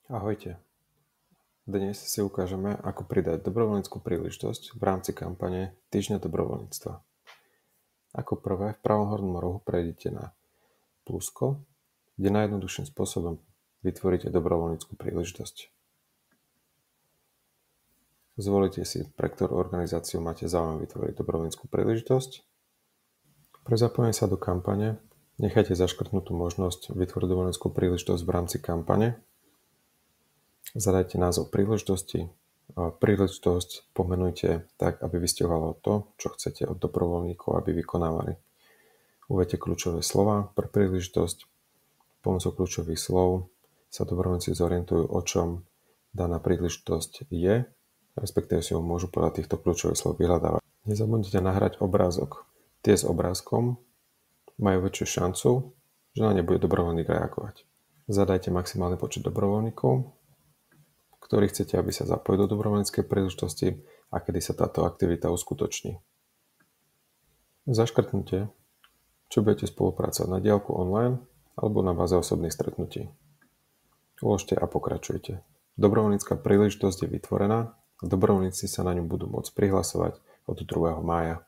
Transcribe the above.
Ahojte. Dnes si ukážeme, ako pridať dobrovoľnícku príležitosť v rámci kampane Týždňa dobrovoľníctva. Ako prvé, v pravom hornom rohu prejdite na plusko, kde najjednoduchším spôsobom vytvoríte dobrovoľnícku príležitosť. Zvolite si, pre ktorú organizáciu máte záujem vytvoriť dobrovoľnícku príležitosť. Pre zapojenie sa do kampane nechajte zaškrtnutú možnosť vytvoriť dobrovoľnícku príležitosť v rámci kampane. Zadajte názov príležitosti. Príležitosť pomenujte tak, aby vysťahovalo to, čo chcete od dobrovoľníkov, aby vykonávali. Uvedte kľúčové slova pre príležitosť. Pomocou kľúčových slov sa dobrovoľníci zorientujú, o čom daná príležitosť je, respektíve si ho môžu podľa týchto kľúčových slov vyhľadávať. Nezabudnite nahrať obrázok. Tie s obrázkom majú väčšiu šancu, že na ne bude dobrovoľník reagovať. Zadajte maximálny počet dobrovoľníkov, ktorí chcete, aby sa zapojili do dobrovoľníckej príležitosti a kedy sa táto aktivita uskutoční. Zaškrtnite, či budete spolupracovať na diaľku online alebo na báze osobných stretnutí. Uložte a pokračujte. Dobrovoľnícka príležitosť je vytvorená a dobrovoľníci sa na ňu budú môcť prihlasovať od 2. mája.